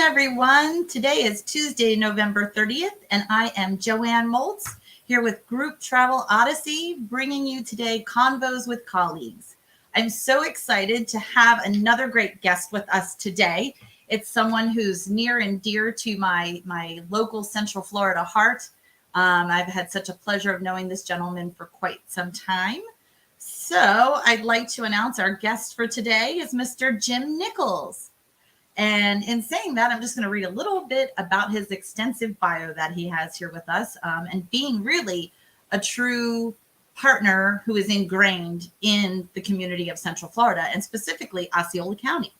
everyone. Today is Tuesday, November 30th, and I am Joanne Moltz here with Group Travel Odyssey, bringing you today Convos with Colleagues. I'm so excited to have another great guest with us today. It's someone who's near and dear to my local Central Florida heart. I've had such a pleasure of knowing this gentleman for quite some time. So I'd like to announce our guest for today is Mr. Jim Nickles. And in saying that, I'm just going to read a little bit about his extensive bio that he has here with us, and being really a true partner who is ingrained in the community of Central Florida and specifically Osceola County.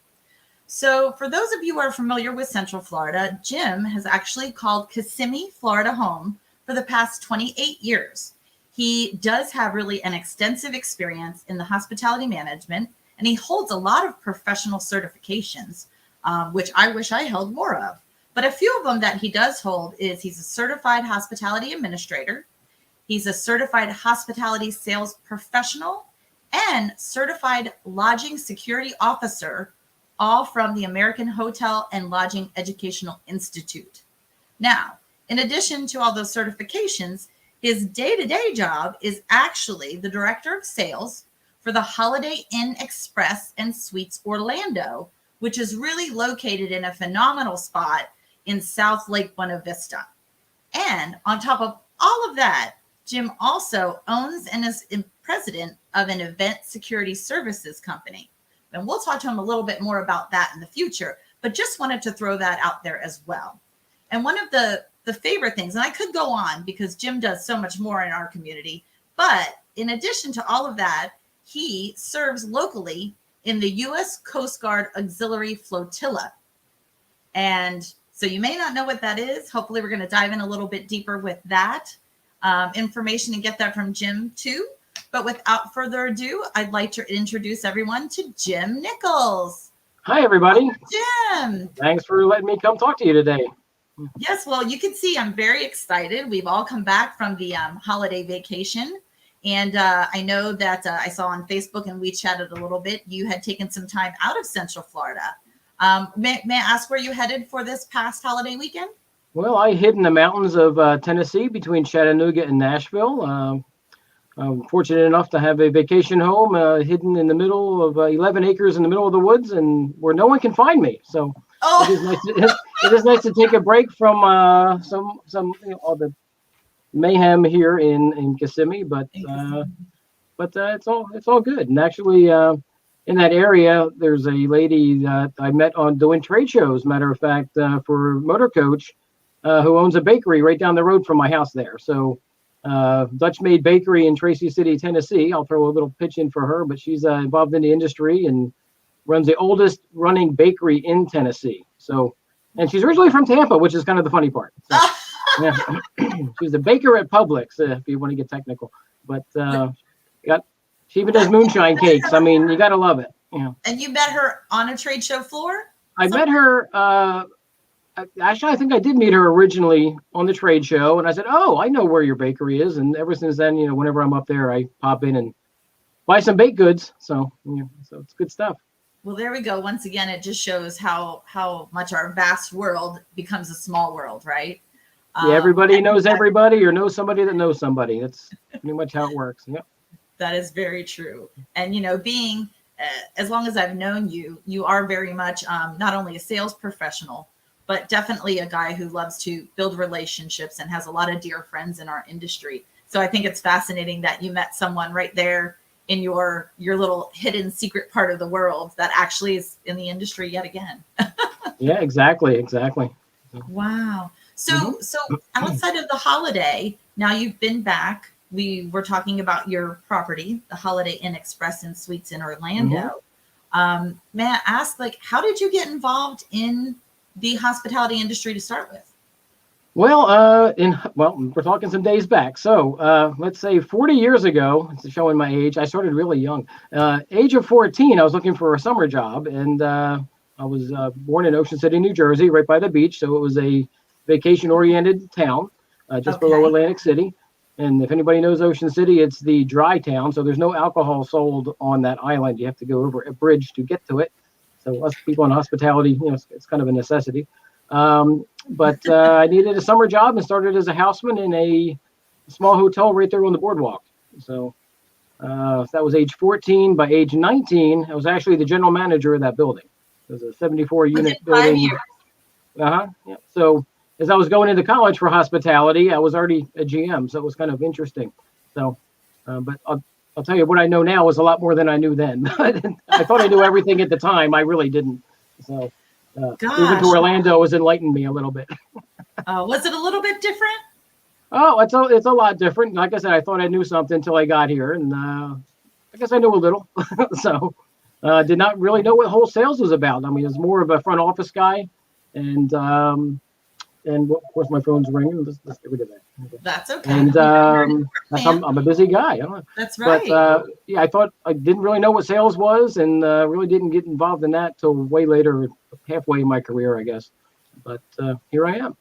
So for those of you who are familiar with Central Florida, Jim has actually called Kissimmee, Florida home for the past 28 years. He does have really an extensive experience in the hospitality management, and he holds a lot of professional certifications, which I wish I held more of. But a few of them that he does hold is he's a certified hospitality administrator, he's a certified hospitality sales professional, and certified lodging security officer, all from the American Hotel and Lodging Educational Institute. Now, in addition to all those certifications, his day-to-day job is actually the director of sales for the Holiday Inn Express and Suites Orlando, which is really located in a phenomenal spot in South Lake Buena Vista. And on top of all of that, Jim also owns and is president of an event security services company. And we'll talk to him a little bit more about that in the future, but just wanted to throw that out there as well. And one of the favorite things, and I could go on because Jim does so much more in our community, but in addition to all of that, he serves locally in the U.S. Coast Guard Auxiliary Flotilla. And so you may not know what that is. Hopefully we're going to dive in a little bit deeper with that information and get that from Jim too. But without further ado, I'd like to introduce everyone to Jim Nickles. Hi, everybody. Jim. Thanks for letting me come talk to you today. Yes, well, you can see I'm very excited. We've all come back from the holiday vacation. And I know that I saw on Facebook and we chatted a little bit, you had taken some time out of Central Florida. May I ask where you headed for this past holiday weekend? Well, I hid in the mountains of Tennessee between Chattanooga and Nashville. I'm fortunate enough to have a vacation home hidden in the middle of 11 acres in the middle of the woods and where no one can find me. So it is nice to take a break from some all the mayhem here in Kissimmee, but it's all good. And actually, in that area, there's a lady that I met on doing trade shows. Matter of fact, for Motor Coach, who owns a bakery right down the road from my house there. So Dutch Made Bakery in Tracy City, Tennessee. I'll throw a little pitch in for her, but she's involved in the industry and runs the oldest running bakery in Tennessee. So, and she's originally from Tampa, which is kind of the funny part. So, yeah. She's a baker at Publix, if you want to get technical. But she even does moonshine cakes. I mean, you got to love it. Yeah. And you met her on a trade show floor? I met her. Actually, I think I did meet her originally on the trade show, and I said, "Oh, I know where your bakery is." And ever since then, whenever I'm up there, I pop in and buy some baked goods. So it's good stuff. Well, there we go. Once again, it just shows how much our vast world becomes a small world, right? Yeah, everybody knows everybody or knows somebody that knows somebody. That's pretty much how it works. Yep. That is very true. And, being, as long as I've known you, you are very much not only a sales professional, but definitely a guy who loves to build relationships and has a lot of dear friends in our industry. So I think it's fascinating that you met someone right there in your little hidden secret part of the world that actually is in the industry yet again. Yeah, exactly. Wow. So outside of the holiday, now you've been back. We were talking about your property, the Holiday Inn Express and Suites in Orlando. May I ask, how did you get involved in the hospitality industry to start with? Well, we're talking some days back. So let's say 40 years ago, it's showing my age. I started really young. Age of 14, I was looking for a summer job, and I was born in Ocean City, New Jersey, right by the beach. So it was a vacation-oriented town just below Atlantic City. And if anybody knows Ocean City, it's the dry town. So there's no alcohol sold on that island. You have to go over a bridge to get to it. So us people in hospitality, it's kind of a necessity. But I needed a summer job and started as a houseman in a small hotel right there on the boardwalk. So that was age 14. By age 19, I was actually the general manager of that building. It was a 74 unit building. 5 years. Yeah. So as I was going into college for hospitality, I was already a GM. So it was kind of interesting. So, but I'll tell you, what I know now is a lot more than I knew then. I thought I knew everything at the time. I really didn't. So moving to Orlando has enlightened me a little bit. Was it a little bit different? Oh, it's a lot different. Like I said, I thought I knew something until I got here, and I guess I knew a little. So did not really know what wholesales was about. I mean, it's more of a front office guy, and of course my phone's ringing. Let's get rid of that. Okay. That's okay. And I'm a busy guy. I don't know. That's right. But yeah, I thought I didn't really know what sales was, and really didn't get involved in that till way later, halfway in my career, I guess. But here I am.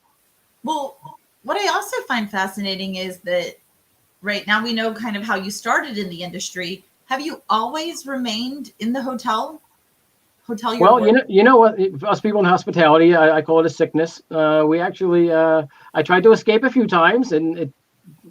Well, what I also find fascinating is that right now we know kind of how you started in the industry. Have you always remained in the hotel? Well, you know what? Us people in hospitality, I call it a sickness. We actually, I tried to escape a few times, and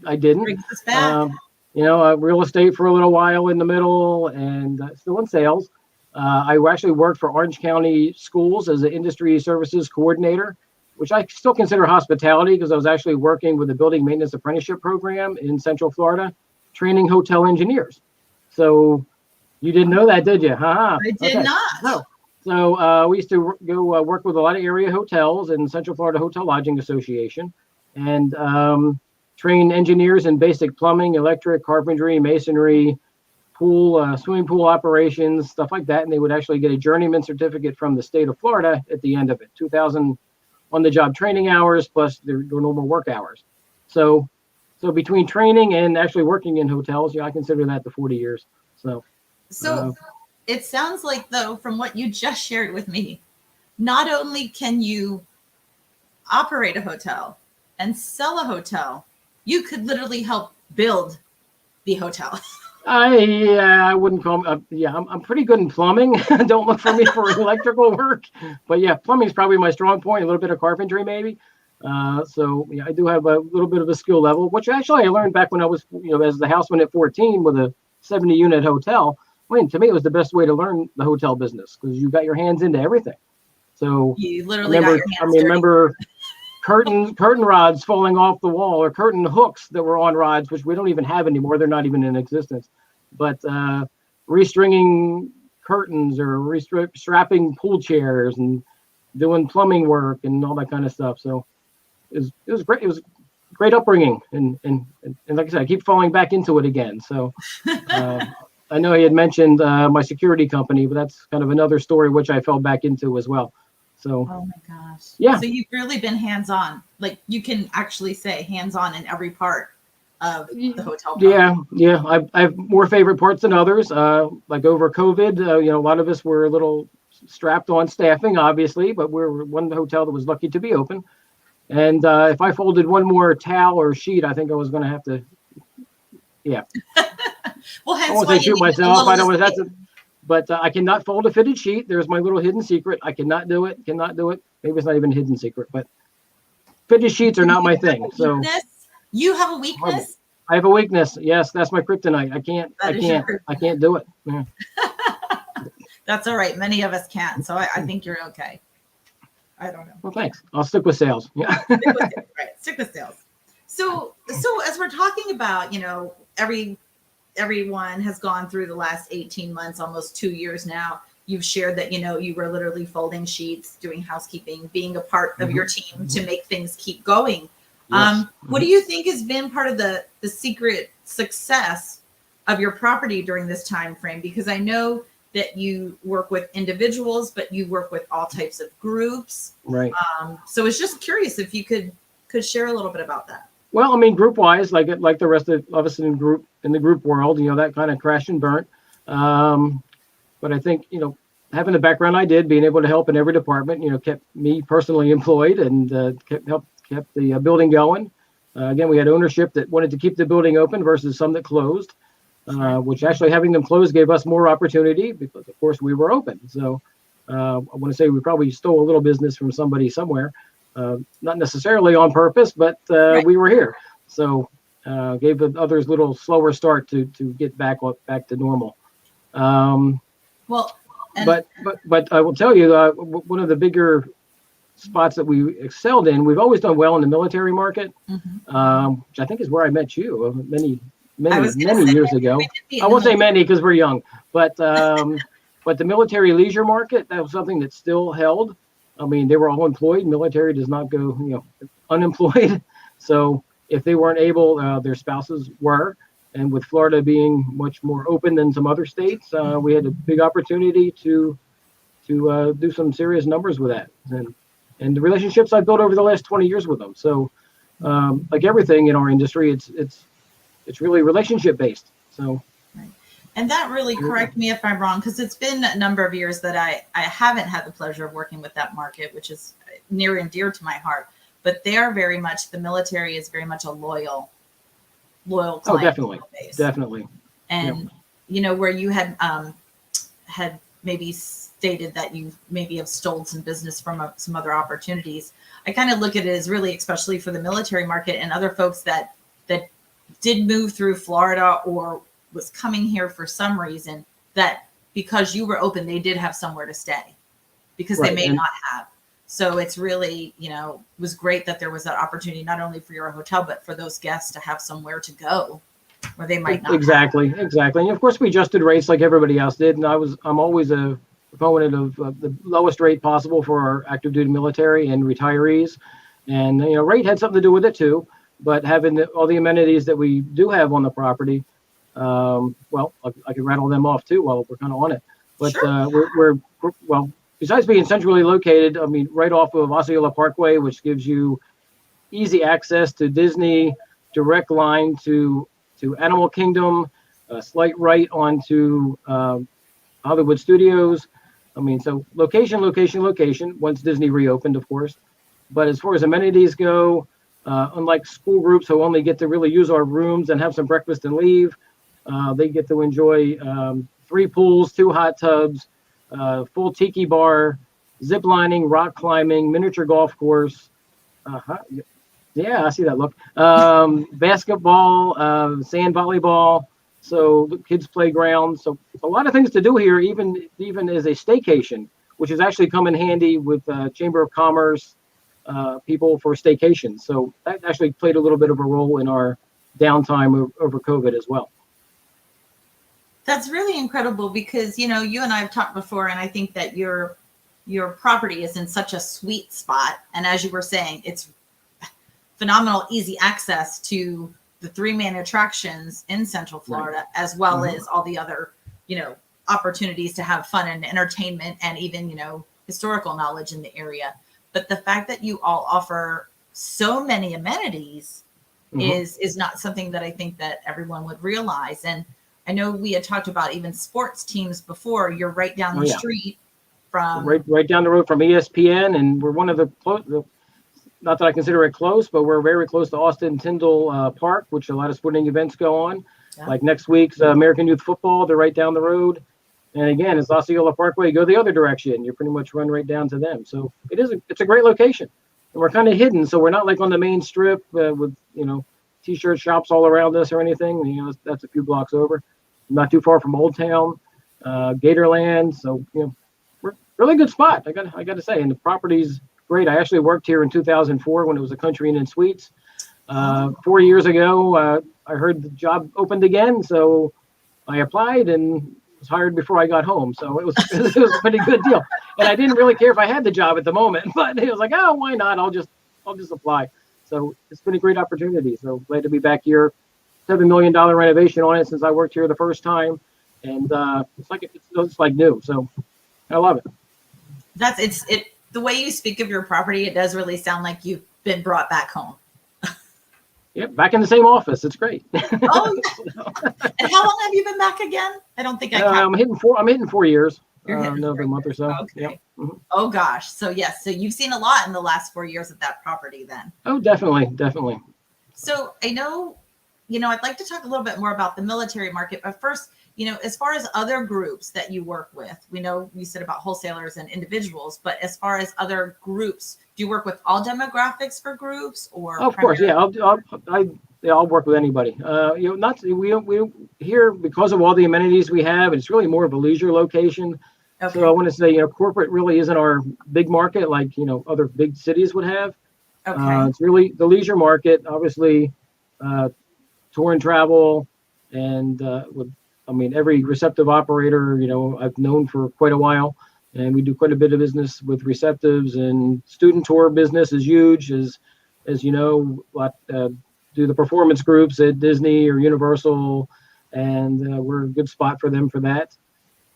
I didn't. Brings us back. Real estate for a little while in the middle, and still in sales. I actually worked for Orange County Schools as an industry services coordinator, which I still consider hospitality because I was actually working with the building maintenance apprenticeship program in Central Florida, training hotel engineers. So you didn't know that, did you? I did not. No. So we used to go work with a lot of area hotels and Central Florida Hotel Lodging Association, and train engineers in basic plumbing, electric, carpentry, masonry, pool, swimming pool operations, stuff like that. And they would actually get a journeyman certificate from the state of Florida at the end of it, 2,000 on-the-job training hours plus their normal work hours. So between training and actually working in hotels, I consider that the 40 years. So it sounds like, though, from what you just shared with me, not only can you operate a hotel and sell a hotel, you could literally help build the hotel. I wouldn't call me. I'm pretty good in plumbing. Don't look for me for electrical work, but yeah, plumbing is probably my strong point. A little bit of carpentry, maybe. So yeah, I do have a little bit of a skill level, which actually I learned back when I was, as the houseman at 14 with a 70-unit hotel. I mean, to me, it was the best way to learn the hotel business because you got your hands into everything. So you literally got your hands dirty. Remember curtain rods falling off the wall, or curtain hooks that were on rods, which we don't even have anymore. They're not even in existence. But restringing curtains or strapping pool chairs and doing plumbing work and all that kind of stuff. So it was great. It was a great upbringing, and like I said, I keep falling back into it again. So I know he had mentioned my security company, but that's kind of another story which I fell back into as well. So oh my gosh, yeah. So you've really been hands-on. Like you can actually say hands-on in every part of the hotel program. Yeah. I have more favorite parts than others. Like over COVID, a lot of us were a little strapped on staffing, obviously, but we're one hotel that was lucky to be open. And if I folded one more towel or sheet, I think I was going to have to. Yeah. Well, hence I won't why say shoot myself. I don't. But I cannot fold a fitted sheet. There's my little hidden secret. I cannot do it. Maybe it's not even a hidden secret, but fitted sheets are not my thing. So you have a weakness? I have a weakness. Yes, that's my kryptonite. I can't do it. Yeah. That's all right. Many of us can't. So I think you're okay. I don't know. Well, thanks. I'll stick with sales. Yeah. Stick with sales. So as we're talking about, everyone has gone through the last 18 months, almost 2 years now. You've shared that, you were literally folding sheets, doing housekeeping, being a part of your team to make things keep going. Yes. What do you think has been part of the secret success of your property during this time frame? Because I know that you work with individuals, but you work with all types of groups. Right. So I was just curious if you could share a little bit about that. Well, I mean, group wise, like the rest of us in the group world, that kind of crashed and burnt. But I think, having the background I did, being able to help in every department, kept me personally employed and kept the building going. Again, we had ownership that wanted to keep the building open versus some that closed, which actually having them closed gave us more opportunity because, of course, we were open. So I want to say we probably stole a little business from somebody somewhere. not necessarily on purpose, but Right. we were here. So gave the others a little slower start to get back to normal. Well, and But I will tell you, one of the bigger spots that we excelled in, we've always done well in the military market, which I think is where I met you I was gonna say, years ago. we did meet I in won't the say many because we're young, but the military leisure market, that was something that still held. I mean, they were all employed. Military does not go, unemployed. So if they weren't able, their spouses were. And with Florida being much more open than some other states, we had a big opportunity to do some serious numbers with that. And the relationships I've built over the last 20 years with them. So like everything in our industry, it's really relationship based. So. Right. And that really, correct me if I'm wrong, because it's been a number of years that I haven't had the pleasure of working with that market, which is near and dear to my heart. But they are very much, the military is very much a loyal client. Oh, definitely. Base. Definitely. And, where you had maybe stated that you maybe have stolen some business from some other opportunities. I kind of look at it as really, especially for the military market and other folks that did move through Florida or was coming here for some reason, that because you were open, they did have somewhere to stay because they may not have. So it's really, was great that there was that opportunity, not only for your hotel, but for those guests to have somewhere to go where they might not. Exactly. And of course we adjusted rates like everybody else did. And I'm always a proponent of the lowest rate possible for our active duty military and retirees. And, rate had something to do with it too. But having all the amenities that we do have on the property, well, I can rattle them off too while we're kind of on it. But Sure. we're besides being centrally located, I mean, right off of Osceola Parkway, which gives you easy access to Disney, direct line to Animal Kingdom, a slight right onto Hollywood Studios. I mean, so location, once Disney reopened, of course. But as far as amenities go, unlike school groups who only get to really use our rooms and have some breakfast and leave, they get to enjoy 3 pools, 2 hot tubs, full tiki bar, zip lining, rock climbing, miniature golf course. Yeah, I see that look. Basketball, sand volleyball, so the kids' playground. So a lot of things to do here, even as a staycation, which has actually come in handy with Chamber of Commerce people for staycations. So that actually played a little bit of a role in our downtime over COVID as well. That's really incredible because, you and I have talked before, and I think that your property is in such a sweet spot. And as you were saying, it's phenomenal, easy access to the 3 main attractions in Central Florida, as well as all the other, opportunities to have fun and entertainment and even, historical knowledge in the area. But the fact that you all offer so many amenities is not something that I think that everyone would realize. And I know we had talked about even sports teams before. You're right down the street from right down the road from ESPN, and we're one of the not that I consider it close, but we're very close to Austin Tyndall Park, which a lot of sporting events go on. Yeah. Like next week's American Youth Football, they're right down the road. And again, it's Osceola Parkway. Go the other direction, you pretty much run right down to them. So it's a great location, and we're kind of hidden, so we're not like on the main strip with t-shirt shops all around us or anything. That's a few blocks over. Not too far from Old Town, Gatorland. So we're really good spot. I got to say, and the property's great. I actually worked here in 2004 when it was a Country Inn and Suites. 4 years ago, I heard the job opened again, so I applied and was hired before I got home. So it was a pretty good deal. And I didn't really care if I had the job at the moment, but it was like, oh, why not? I'll just apply. So it's been a great opportunity. So glad to be back here. $7 million renovation on it since I worked here the first time, and it's like new. So I love it. The way you speak of your property, it does really sound like you've been brought back home. Yep, back in the same office. It's great. Oh, and how long have you been back again? I don't think I'm hitting 4 years. Another month or so. Okay. Yep. Mm-hmm. Oh gosh. So yes. So you've seen a lot in the last 4 years of that property then. Oh, definitely. So I know, I'd like to talk a little bit more about the military market, but first, as far as other groups that you work with, we know you said about wholesalers and individuals, but as far as other groups, do you work with all demographics for groups or? Of course, yeah. I'll work with anybody. We here because of all the amenities we have. It's really more of a leisure location. Okay. So I want to say, corporate really isn't our big market like other big cities would have. Okay. It's really the leisure market, obviously, tour and travel, and every receptive operator, I've known for quite a while, and we do quite a bit of business with receptives, and student tour business is huge, as you know, do the performance groups at Disney or Universal, and we're a good spot for them for that.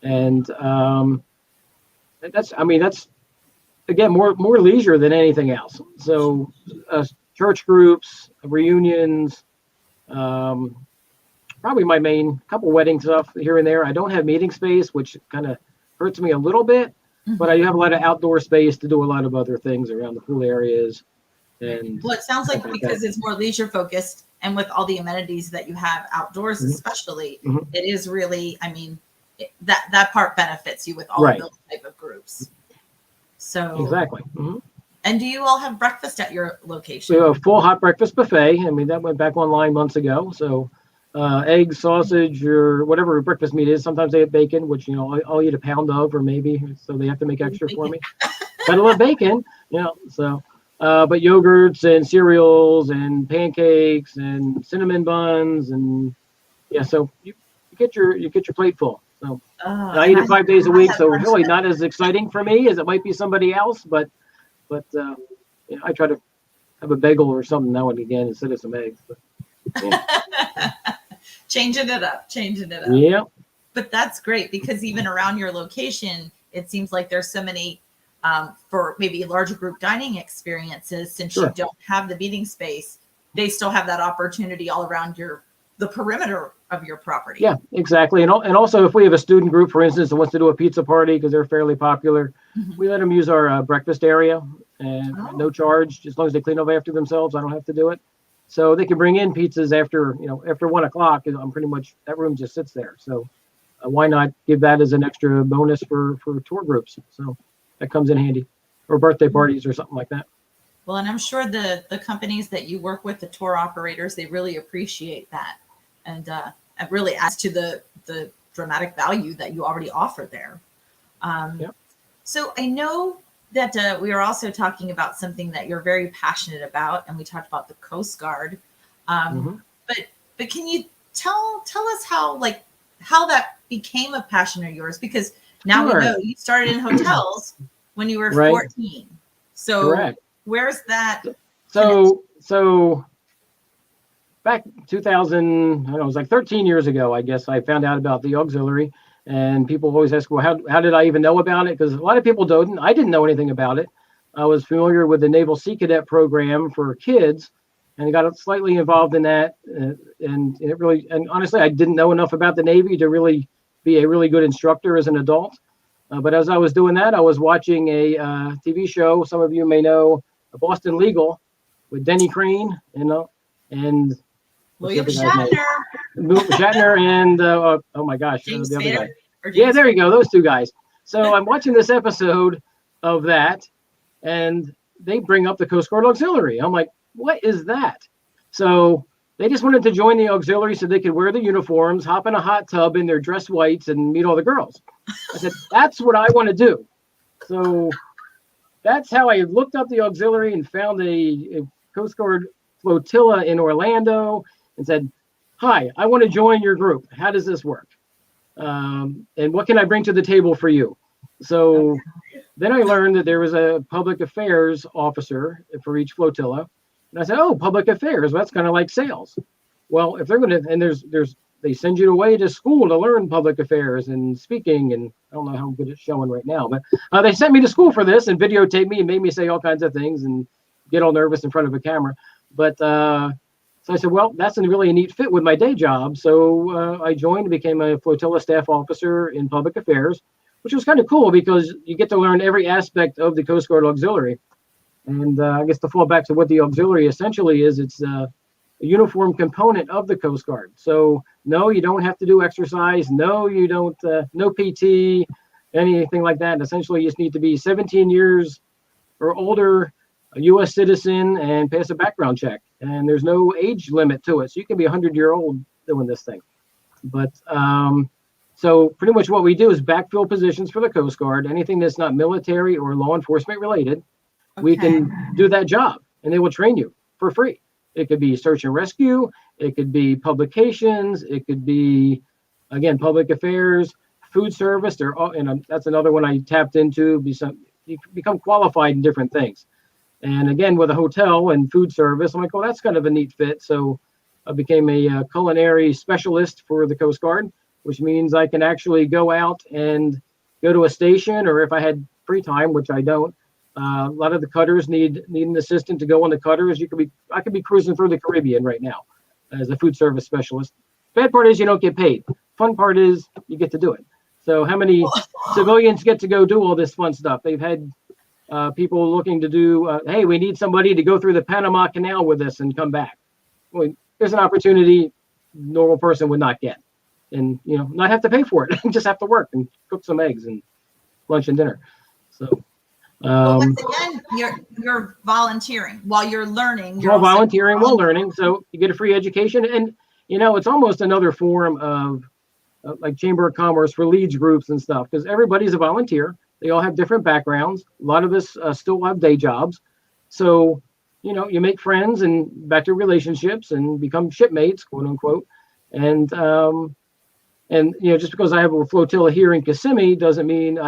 And that's again more leisure than anything else. So church groups, reunions, probably my main couple wedding stuff here and there. I don't have meeting space, which kind of hurts me a little bit, but I do have a lot of outdoor space to do a lot of other things around the pool areas. And well, it sounds like because it's more leisure focused and with all the amenities that you have outdoors, especially, it is really, that part benefits you with all of those type of groups. So exactly. And do you all have breakfast at your location? We have a full hot breakfast buffet. That went back online months ago. So eggs, sausage, or whatever breakfast meat is. Sometimes they have bacon, which, I'll eat a pound of, or maybe, so they have to make extra for me. Gotta love bacon, so, but yogurts and cereals and pancakes and cinnamon buns. And so you get your plate full. So I eat it 5 days a week. So really not as exciting for me as it might be somebody else, but I try to have a bagel or something now and again instead of some eggs. But, Changing it up. Yeah. But that's great because even around your location, it seems like there's so many for maybe larger group dining experiences. Since you don't have the meeting space, they still have that opportunity all around the perimeter of your property. Yeah, exactly. And also if we have a student group, for instance, that wants to do a pizza party because they're fairly popular, we let them use our breakfast area and no charge, as long as they clean up after themselves. I don't have to do it. So they can bring in pizzas after 1 o'clock. I'm pretty much, that room just sits there. So why not give that as an extra bonus for tour groups? So that comes in handy, or birthday parties or something like that. Well, and I'm sure the companies that you work with, the tour operators, they really appreciate that. And it really adds to the dramatic value that you already offer there. So I know that we are also talking about something that you're very passionate about, and we talked about the Coast Guard. But can you tell us how that became a passion of yours? Because now we know you started in hotels when you were 14. So where's that? So back 2000, it was like 13 years ago, I guess, I found out about the auxiliary. And people always ask, well, how did I even know about it? Because a lot of people don't. I didn't know anything about it. I was familiar with the Naval Sea Cadet program for kids, and I got slightly involved in that. And honestly, I didn't know enough about the Navy to really be a really good instructor as an adult. But as I was doing that, I was watching a TV show. Some of you may know Boston Legal with Denny Crane, and William Shatner. Shatner and oh my gosh, James the other Spader, guy. Yeah, there you go, those two guys. So I'm watching this episode of that, and they bring up the Coast Guard Auxiliary. I'm like, what is that? So they just wanted to join the auxiliary so they could wear the uniforms, hop in a hot tub in their dress whites, and meet all the girls. I said, that's what I want to do. So that's how I looked up the auxiliary and found a Coast Guard flotilla in Orlando and said, hi, I want to join your group. How does this work? And what can I bring to the table for you? So then I learned that there was a public affairs officer for each flotilla. And I said, oh, public affairs, well, that's kind of like sales. Well, if they're going to, and they send you away to school to learn public affairs and speaking. And I don't know how good it's showing right now, but they sent me to school for this and videotaped me and made me say all kinds of things and get all nervous in front of a camera. But so I said, well, that's really a neat fit with my day job. So I joined and became a flotilla staff officer in public affairs, which was kind of cool because you get to learn every aspect of the Coast Guard Auxiliary. And I guess to fall back to what the auxiliary essentially is, it's a uniform component of the Coast Guard. So no, you don't have to do exercise. No, you don't, no PT, anything like that. And essentially you just need to be 17 years or older, a U.S. citizen, and pass a background check. And there's no age limit to it. So you can be 100-year-old doing this thing. But so pretty much what we do is backfill positions for the Coast Guard. Anything that's not military or law enforcement related, we can do that job, and they will train you for free. It could be search and rescue. It could be publications. It could be, again, public affairs, food service. And that's another one I tapped into. You become qualified in different things. And again, with a hotel and food service, I'm like, well, that's kind of a neat fit. So I became a culinary specialist for the Coast Guard, which means I can actually go out and go to a station, or if I had free time, which I don't. A lot of the cutters need an assistant to go on the cutters. I could be cruising through the Caribbean right now as a food service specialist. Bad part is you don't get paid. Fun part is you get to do it. So how many civilians get to go do all this fun stuff? They've had people looking to do, hey, we need somebody to go through the Panama Canal with us and come back. Well, there's an opportunity normal person would not get, and not have to pay for it. Just have to work and cook some eggs and lunch and dinner. So. Well, once again, you're volunteering while you're learning. You're volunteering while learning, so you get a free education, and it's almost another form of like Chamber of Commerce for leads groups and stuff, because everybody's a volunteer. They all have different backgrounds. A lot of us still have day jobs, so you make friends and back to relationships and become shipmates, quote unquote, and just because I have a flotilla here in Kissimmee doesn't mean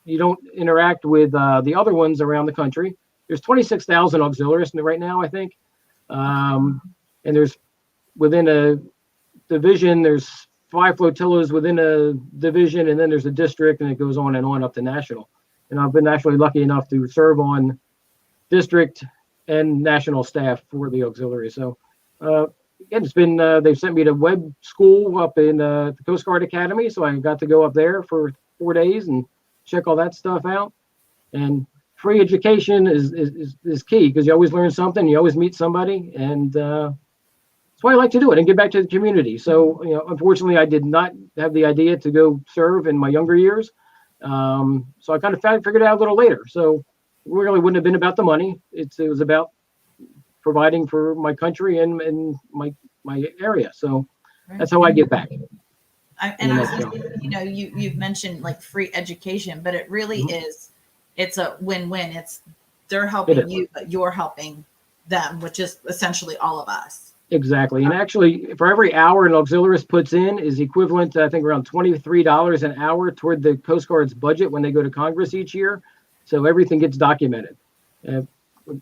you don't interact with the other ones around the country. There's 26,000 auxiliaries right now, I think. And there's within a division, there's 5 flotillas within a division, and then there's a district, and it goes on up to national. And I've been actually lucky enough to serve on district and national staff for the auxiliary. So again, it's been, they've sent me to web school up in the Coast Guard Academy. So I got to go up there for 4 days and check all that stuff out. And free education is key, because you always learn something, you always meet somebody, and that's why I like to do it and get back to the community. So unfortunately I did not have the idea to go serve in my younger years, so I kind of figured it out a little later. So it really wouldn't have been about the money. It was about providing for my country and my area. So that's how I get back. You've mentioned like free education, but it really is, it's a win-win. They're helping you, but you're helping them, which is essentially all of us. Exactly. And actually, for every hour an auxiliarist puts in is equivalent to, I think, around $23 an hour toward the Coast Guard's budget when they go to Congress each year. So everything gets documented.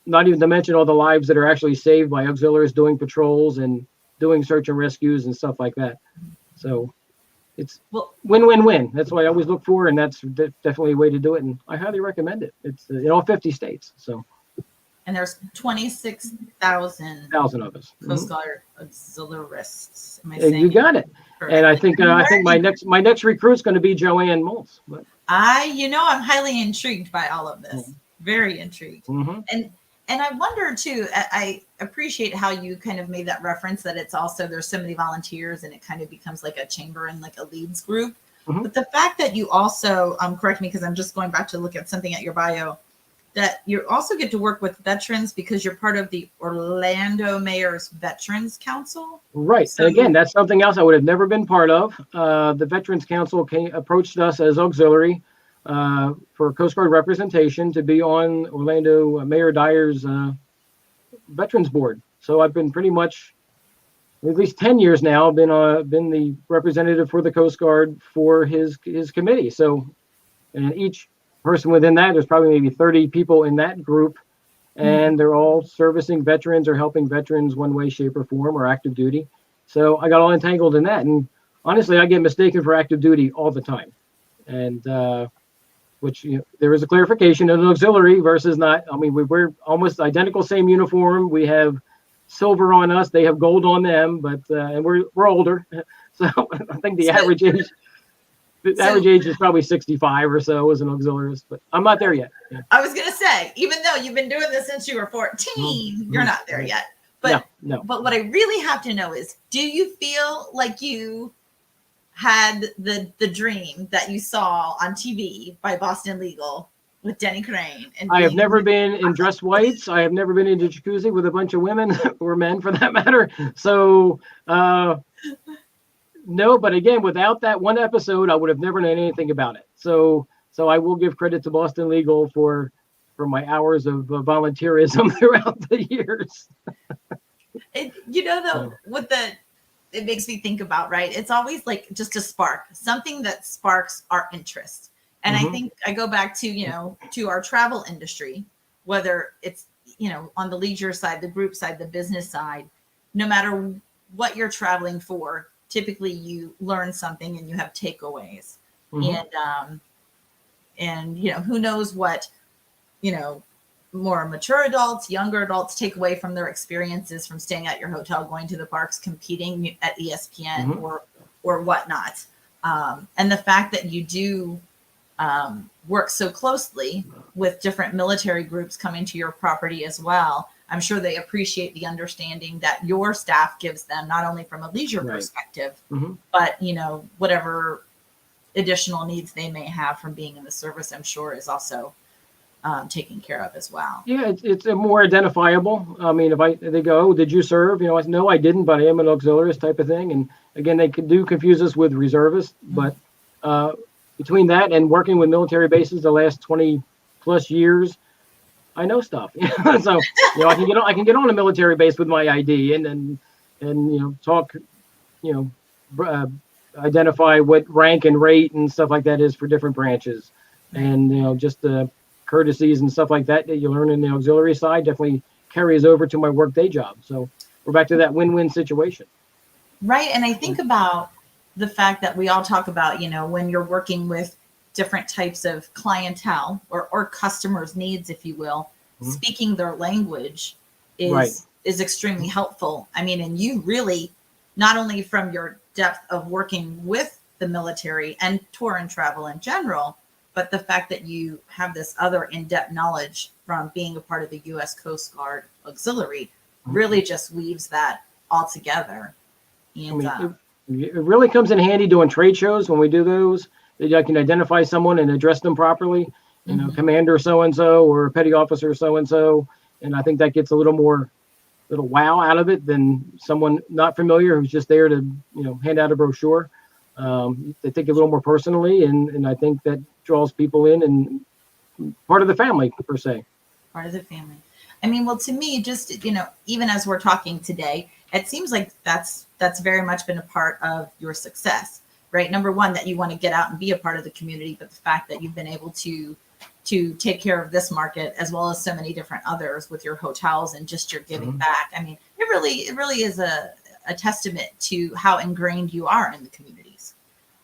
Not even to mention all the lives that are actually saved by auxiliaries doing patrols and doing search and rescues and stuff like that. So it's win-win-win. That's what I always look for, and that's definitely a way to do it. And I highly recommend it. It's in all 50 states. So. And there's 26,000 of us. Coast Guard auxiliarists. Am I saying you got it? Correct? And I think my next recruit's going to be Joanne Moltz. But I'm highly intrigued by all of this. Very intrigued. And I wonder too, I appreciate how you kind of made that reference that it's also, there's so many volunteers and it kind of becomes like a chamber and like a leads group. But the fact that you also, correct me because I'm just going back to look at something at your bio, that you also get to work with veterans because you're part of the Orlando Mayor's Veterans Council. Right. So, and again, that's something else I would have never been part of. The Veterans Council approached us as auxiliary for Coast Guard representation to be on Orlando Mayor Dyer's Veterans Board. So I've been pretty much at least 10 years now been the representative for the Coast Guard for his committee. So, and each person within that, there's probably maybe 30 people in that group, and they're all servicing veterans or helping veterans one way, shape, or form, or active duty. So I got all entangled in that, and honestly, I get mistaken for active duty all the time. And which there is a clarification of an auxiliary versus not. I mean, we wear almost identical same uniform. We have silver on us; they have gold on them, but and we're older, so I think the average age. The average age is probably 65 or so as an auxiliarist, but I'm not there yet. I was going to say, even though you've been doing this since you were 14, you're not there yet. But no. But what I really have to know is, do you feel like you had the dream that you saw on TV by Boston Legal with Denny Crane? And I have never been in dress whites. I have never been in a jacuzzi with a bunch of women or men for that matter. So no, but again, without that one episode, I would have never known anything about it. So I will give credit to Boston Legal for my hours of volunteerism throughout the years. It makes me think about, right? It's always like just a spark, something that sparks our interest. And I think I go back to, to our travel industry, whether it's, on the leisure side, the group side, the business side, no matter what you're traveling for, typically you learn something and you have takeaways. And who knows what, more mature adults, younger adults take away from their experiences from staying at your hotel, going to the parks, competing at ESPN or whatnot. And the fact that you do work so closely with different military groups coming to your property as well, I'm sure they appreciate the understanding that your staff gives them, not only from a leisure perspective, but, whatever additional needs they may have from being in the service, I'm sure is also taken care of as well. Yeah, it's a more identifiable. I mean, if they go, "Oh, did you serve?" I said, "No, I didn't, but I am an auxiliarist," type of thing. And again, they do confuse us with reservists, but between that and working with military bases the last 20 plus years, I know stuff. So I can get on a military base with my ID and talk, identify what rank and rate and stuff like that is for different branches, and just the courtesies and stuff like that you learn in the auxiliary side definitely carries over to my workday job. So we're back to that win-win situation. Right. And I think about the fact that we all talk about, when you're working with different types of clientele or customers' needs, if you will, speaking their language is extremely helpful. I mean, and you really, not only from your depth of working with the military and tour and travel in general, but the fact that you have this other in-depth knowledge from being a part of the U.S. Coast Guard Auxiliary really just weaves that all together. And it really comes in handy doing trade shows when we do those. I can identify someone and address them properly, Commander so-and-so or Petty Officer so-and-so. And I think that gets a little wow out of it than someone not familiar who's just there to, hand out a brochure. They take it a little more personally, and I think that draws people in and part of the family, per se. Part of the family. I mean, well, to me, just, even as we're talking today, it seems like that's very much been a part of your success, right? Number one, that you want to get out and be a part of the community, but the fact that you've been able to take care of this market as well as so many different others with your hotels and just your giving back. I mean, it really is a testament to how ingrained you are in the communities.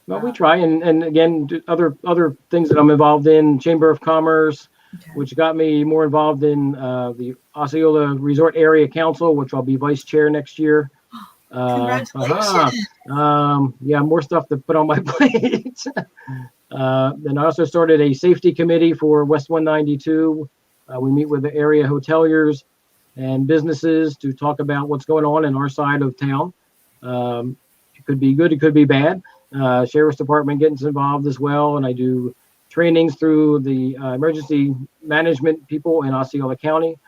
Well, we try, and again, other things that I'm involved in, Chamber of Commerce, which got me more involved in the Osceola Resort Area Council, which I'll be vice chair next year. Congratulations. More stuff to put on my plate. Then I also started a safety committee for West 192. We meet with the area hoteliers and businesses to talk about what's going on in our side of town. It could be good, it could be bad. Sheriff's Department gets involved as well, and I do trainings through the emergency management people in Osceola County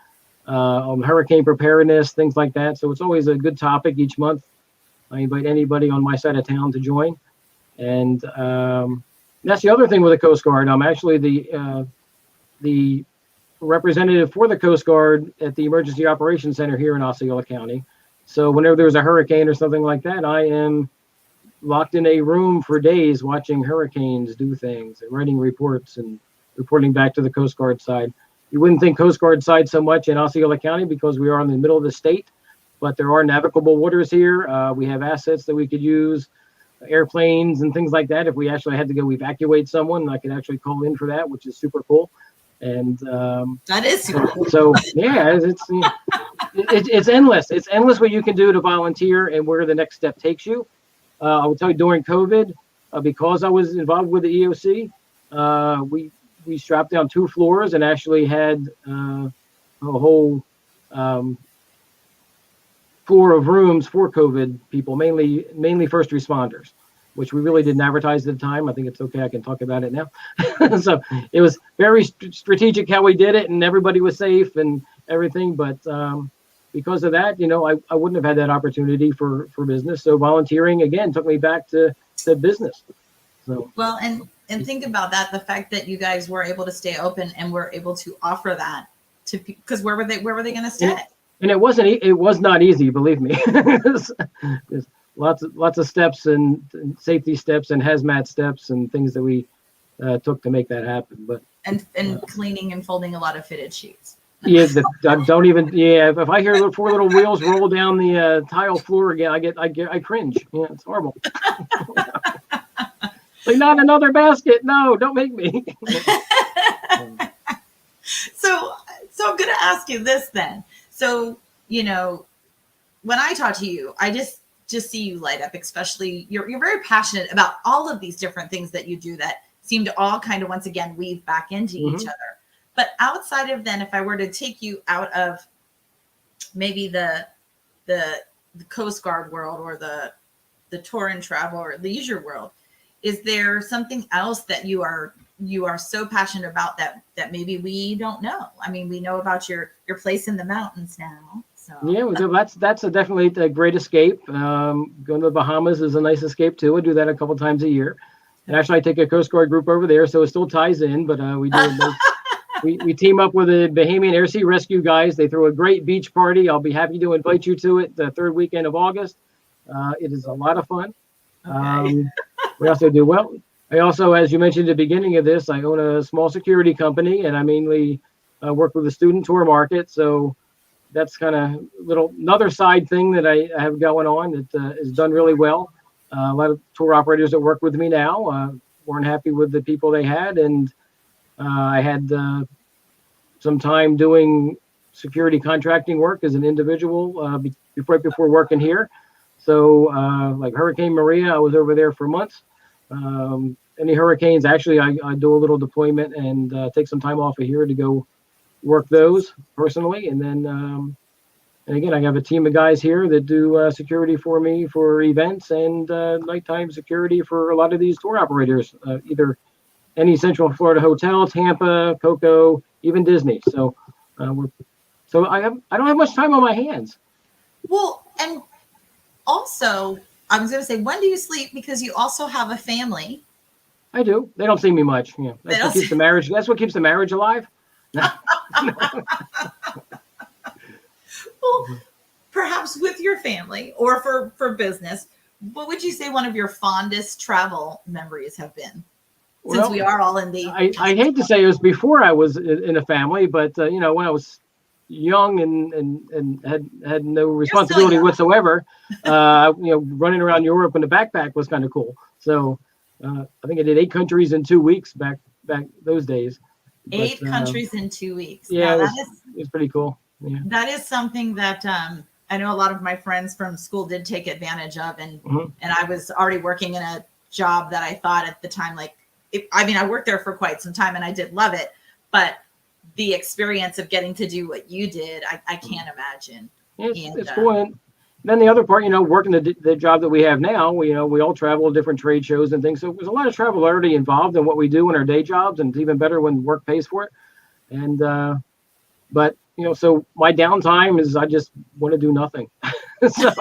on hurricane preparedness, things like that. So it's always a good topic each month. I invite anybody on my side of town to join. And that's the other thing with the Coast Guard. I'm actually the representative for the Coast Guard at the Emergency Operations Center here in Osceola County. So whenever there's a hurricane or something like that, I am locked in a room for days watching hurricanes do things and writing reports and reporting back to the Coast Guard side. You wouldn't think Coast Guard side so much in Osceola County because we are in the middle of the state, but there are navigable waters here. We have assets that we could use, airplanes and things like that. If we actually had to go evacuate someone, I could actually call in for that, which is super cool. And that is super cool. So yeah, it's endless. It's endless what you can do to volunteer and where the next step takes you. I will tell you, during COVID, because I was involved with the EOC, we strapped down 2 floors and actually had a whole floor of rooms for COVID people, mainly first responders, which we really didn't advertise at the time. I think it's okay. I can talk about it now. So it was very strategic how we did it, and everybody was safe and everything. But because of that, I wouldn't have had that opportunity for business. So volunteering again took me back to business. So well, and think about that, the fact that you guys were able to stay open and were able to offer that to people, because where were they going to stay? And it was not easy, believe me. There's lots of steps and safety steps and hazmat steps and things that we took to make that happen. But and cleaning and folding a lot of fitted sheets. Yeah, don't even. Yeah, if I hear four little wheels roll down the tile floor again, I cringe. Yeah, it's horrible. Like, not another basket. No, don't make me. So I'm going to ask you this then. So, when I talk to you, I just see you light up, especially you're very passionate about all of these different things that you do that seem to all kind of, once again, weave back into each other. But outside of then, if I were to take you out of maybe the Coast Guard world or the tour and travel or leisure world, is there something else that you are so passionate about that maybe we don't know? I mean, we know about your place in the mountains now. So yeah, well, that's definitely a great escape. Going to the Bahamas is a nice escape too. I do that a couple times a year. And actually, I take a Coast Guard group over there, so it still ties in. But we do. We team up with the Bahamian Air Sea Rescue guys. They throw a great beach party. I'll be happy to invite you to it the third weekend of August. It is a lot of fun. Okay. We also do well. I also, as you mentioned at the beginning of this, I own a small security company, and I mainly work with the student tour market. So that's kind of another side thing that I have going on that is done really well. A lot of tour operators that work with me now weren't happy with the people they had, and I had some time doing security contracting work as an individual before working here. So like Hurricane Maria, I was over there for months. Any hurricanes, actually, I do a little deployment and take some time off of here to go work those personally. And then, and again, I have a team of guys here that do security for me for events and nighttime security for a lot of these tour operators, either any Central Florida hotel, Tampa, Cocoa, even Disney. So I don't have much time on my hands. Well, and also I was going to say, when do you sleep? Because you also have a family. I do. They don't see me much. Yeah, that's what keeps the marriage. That's what keeps the marriage alive. Well, perhaps with your family or for business, what would you say one of your fondest travel memories have been? Since we are all in the... I hate to say it was before I was in a family, but when I was young and had no responsibility whatsoever, running around Europe in a backpack was kind of cool. So I think I did 8 countries in 2 weeks back those days. 8 countries in 2 weeks. Yeah, it was pretty cool. Yeah. That is something that I know a lot of my friends from school did take advantage of, and I was already working in a job that I thought at the time, I worked there for quite some time and I did love it, but the experience of getting to do what you did, I can't imagine. It's cool. And then the other part, working the job that we have now, we all travel to different trade shows and things. So there's a lot of travel already involved in what we do in our day jobs, and it's even better when work pays for it. And, but, so my downtime is I just want to do nothing. So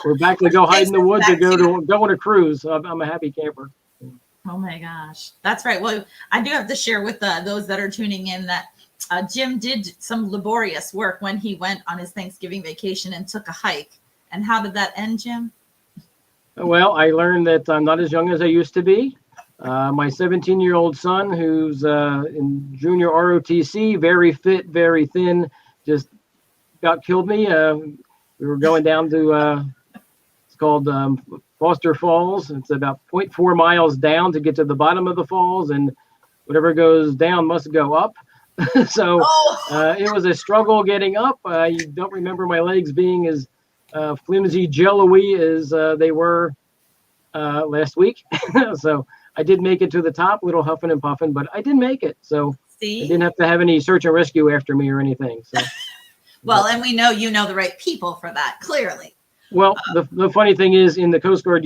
we're back to go hide in the woods or go on a cruise. I'm a happy camper. Oh my gosh. That's right. Well, I do have to share with those that are tuning in that Jim did some laborious work when he went on his Thanksgiving vacation and took a hike. And how did that end, Jim? Well, I learned that I'm not as young as I used to be. My 17-year-old son, who's in junior ROTC, very fit, very thin, just killed me. We were going down to, it's called Foster Falls. It's about 0.4 miles down to get to the bottom of the falls, and whatever goes down must go up. So it was a struggle getting up. You don't remember my legs being as flimsy, jello-y as they were last week. So I did make it to the top, a little huffing and puffing, but I did make it. So I didn't have to have any search and rescue after me or anything. So Well, and we know you know the right people for that, clearly. Well, the funny thing is, in the Coast Guard,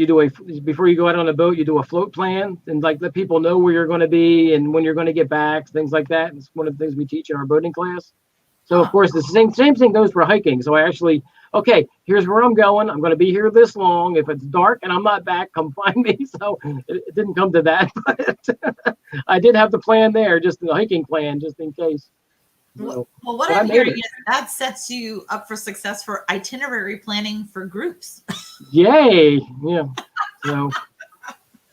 before you go out on a boat, you do a float plan and like let people know where you're going to be and when you're going to get back, things like that. It's one of the things we teach in our boating class. So of course, the same thing goes for hiking. So I actually, okay, here's where I'm going. I'm going to be here this long. If it's dark and I'm not back, come find me. So it didn't come to that, but I did have the plan there, just the hiking plan, just in case. Well, what I'm hearing is that sets you up for success for itinerary planning for groups. Yay! Yeah. So,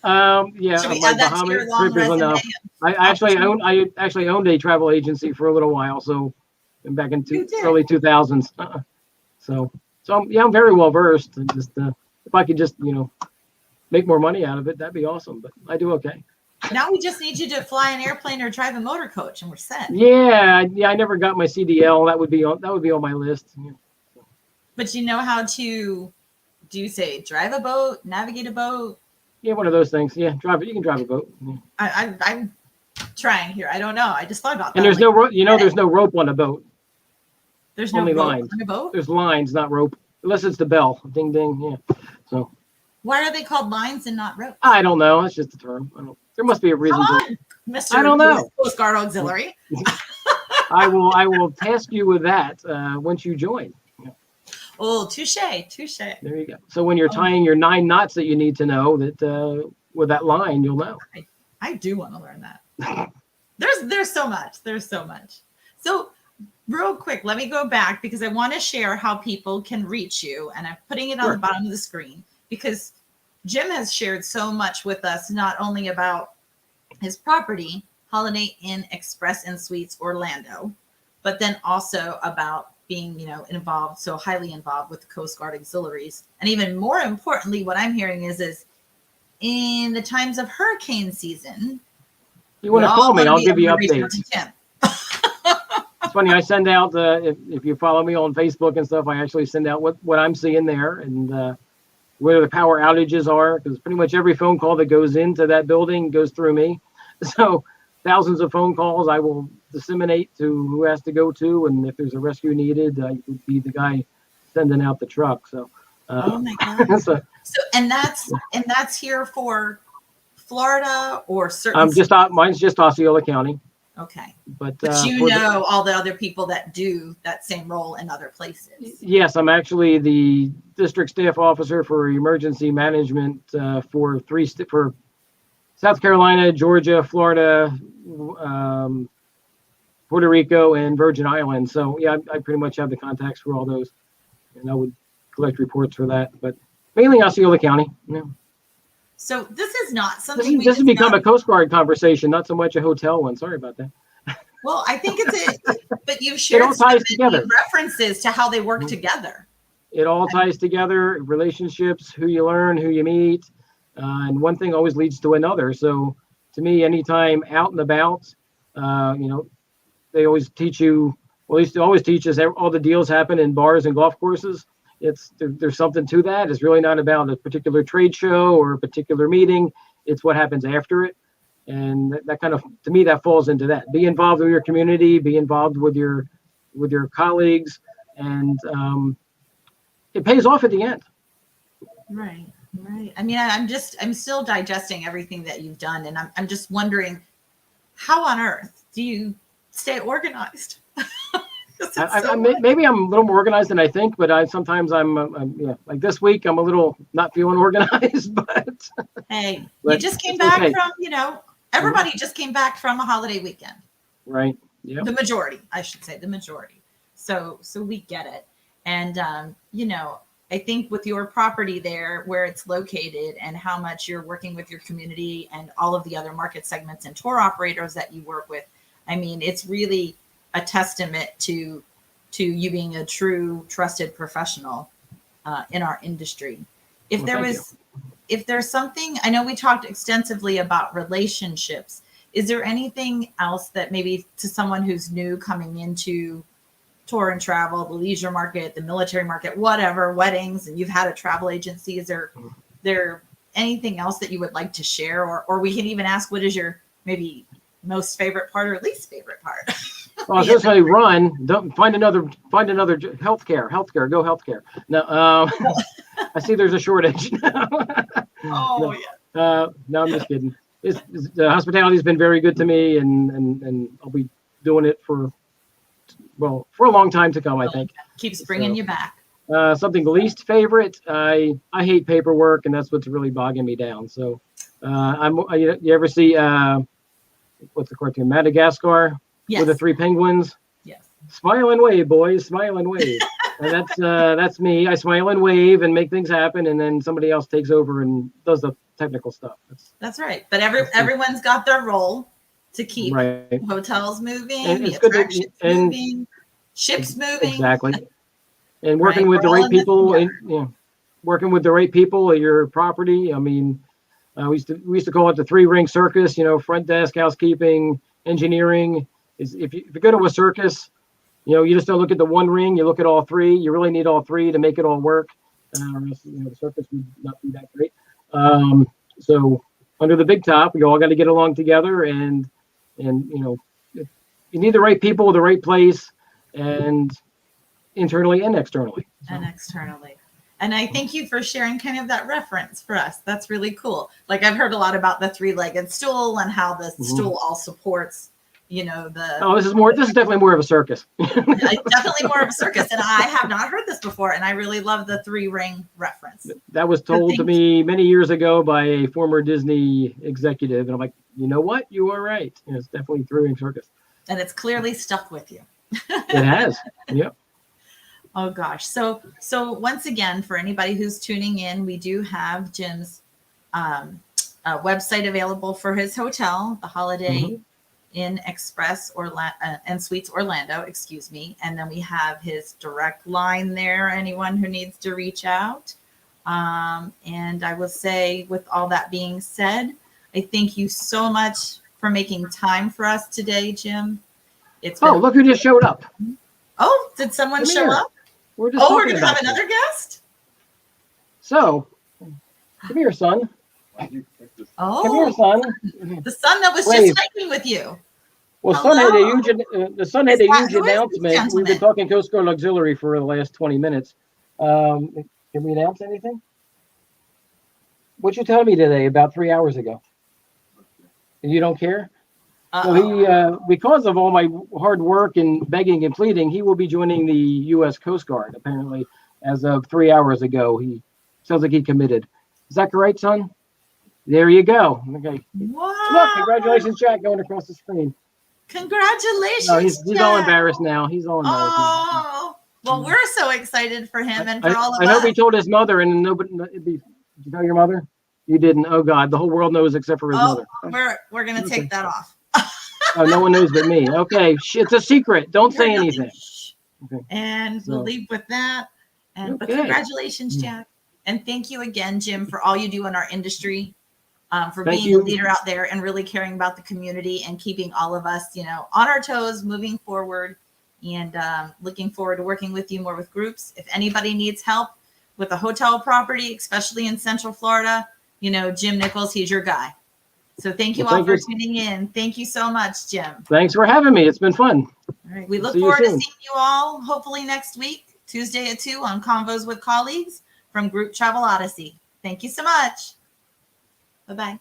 yeah. Should we add that to your long resume? I actually owned a travel agency for a little while. So, back in early 2000s. So yeah, I'm very well versed. And just if I could just make more money out of it, that'd be awesome. But I do okay. Now we just need you to fly an airplane or drive a motor coach, and we're set. Yeah. I never got my CDL. That would be on my list. Yeah. But you know how to? Do you say drive a boat, navigate a boat? Yeah, one of those things. Yeah, drive it. You can drive a boat. Yeah. I'm trying here. I don't know. I just thought about that. And there's no rope. There's no rope on a boat. There's no rope on a boat. There's lines, not rope, unless it's the bell. Ding ding. Yeah. So. Why are they called lines and not ropes? I don't know. That's just a term. There must be a reason. Mr. I don't know. Coast Guard Auxiliary. I will task you with that once you join. Yeah. Oh, touche. There you go. So when you're tying your 9 knots that you need to know that with that line, you'll know. I do want to learn that. There's so much. So real quick, let me go back because I want to share how people can reach you, and I'm putting it on the bottom of the screen because Jim has shared so much with us, not only about his property, Holiday Inn Express and Suites Orlando, but then also about being, involved, so highly involved with the Coast Guard auxiliaries. And even more importantly, what I'm hearing is in the times of hurricane season, you want to call me, I'll give you updates. It's funny, I send out if you follow me on Facebook and stuff, I actually send out what I'm seeing there and where the power outages are, because pretty much every phone call that goes into that building goes through me. So thousands of phone calls I will disseminate to who has to go to, and if there's a rescue needed, I would be the guy sending out the truck. So oh my God. so that's here for Florida or certain mine's just Osceola County. Okay. But you know all the other people that do that same role in other places. Yes, I'm actually the district staff officer for emergency management for South Carolina, Georgia, Florida, Puerto Rico, and Virgin Islands. So yeah, I pretty much have the contacts for all those, and I would collect reports for that. But mainly Osceola County. Yeah. So this is not something this has become a Coast Guard conversation, not so much a hotel one. Sorry about that. Well, I think but you've shared references to how they work together. It all ties together, relationships, who you learn, who you meet, and one thing always leads to another. So to me, anytime out and about, they always teach you, well, at least they always teach us all the deals happen in bars and golf courses. There's something to that. It's really not about a particular trade show or a particular meeting. It's what happens after it. And that kind of, to me, that falls into that. Be involved with your community, be involved with your colleagues, and it pays off at the end. Right. I mean, I'm still digesting everything that you've done, and I'm just wondering, how on earth do you stay organized? Maybe I'm a little more organized than I think, but sometimes I'm like this week I'm a little not feeling organized. But hey, you just came back from everybody just came back from a holiday weekend, right? Yeah, the majority, I should say, the majority. So we get it, and I think with your property there, where it's located, and how much you're working with your community and all of the other market segments and tour operators that you work with, I mean, it's really a testament to you being a true trusted professional in our industry. If there's something, I know we talked extensively about relationships. Is there anything else that maybe to someone who's new coming into tour and travel, the leisure market, the military market, whatever, weddings, and you've had a travel agency, is there anything else that you would like to share? Or we can even ask, what is your maybe most favorite part or least favorite part? Well, I was going to say run. Don't find another healthcare. Go healthcare. No, I see there's a shortage. Oh, No, yeah. no, I'm just kidding. The hospitality has been very good to me, and I'll be doing it for a long time to come, I think. Keeps bringing you back. Something least favorite. I hate paperwork, and that's what's really bogging me down. So, you ever see what's the cartoon Madagascar with the three penguins? Yes. Smile and wave, boys. Smile and wave. And that's me. I smile and wave and make things happen, and then somebody else takes over and does the technical stuff. That's right. But everyone's got their role to keep right. hotels moving, and the it's good attractions moving, ships moving. Exactly. And working with the right people, working with the right people at your property. I mean, we used to call it the three-ring circus. Front desk, housekeeping, engineering. If you go to a circus, you just don't look at the one ring. You look at all three. You really need all three to make it all work. The circus would not be that great. So under the big top, we all got to get along together, and you need the right people, the right place, and internally and externally. And I thank you for sharing kind of that reference for us. That's really cool. Like I've heard a lot about the three-legged stool and how the stool all supports, this is definitely more of a circus. Definitely more of a circus. And I have not heard this before. And I really love the three-ring reference. That was told to me many years ago by a former Disney executive. And I'm like, you know what? You are right. It's definitely three-ring circus. And it's clearly stuck with you. It has. Yep. Oh gosh. So once again, for anybody who's tuning in, we do have Jim's website available for his hotel, the Holiday Inn Express and Suites Orlando, excuse me. And then we have his direct line there, anyone who needs to reach out. And I will say, with all that being said, I thank you so much for making time for us today, Jim. Look who just showed up. Oh, did someone show up? We're going to have another guest? So, come here, son. Oh, come here, son. The son that was just hiking with you. Well, son had a huge announcement. We've been talking Coast Guard Auxiliary for the last 20 minutes. Can we announce anything? What you telling me today about 3 hours ago? And you don't care? So he, because of all my hard work and begging and pleading, he will be joining the U.S. Coast Guard, apparently, as of 3 hours ago. He sounds like he committed. Is that correct, son? There you go. Okay. Wow. Look, congratulations, Jack, going across the screen. Congratulations. No, he's all embarrassed now. He's all embarrassed. Oh, well, we're so excited for him and for all of us. I know he told his mother, and nobody. Did you tell your mother? You didn't. Oh God, the whole world knows except for his mother. We're gonna take that off. Oh, no one knows but me. Okay, it's a secret. Don't say anything. Okay. And we'll leave with that. But congratulations, Jack. And thank you again, Jim, for all you do in our industry, for being a leader out there and really caring about the community and keeping all of us, on our toes, moving forward, and looking forward to working with you more with groups. If anybody needs help with a hotel property, especially in Central Florida, Jim Nickles, he's your guy. So thank you all for tuning in. Thank you so much, Jim. Thanks for having me. It's been fun. All right. We look forward to seeing you all hopefully next week, Tuesday at 2 on Convos with Colleagues from Group Travel Odyssey. Thank you so much. Bye-bye.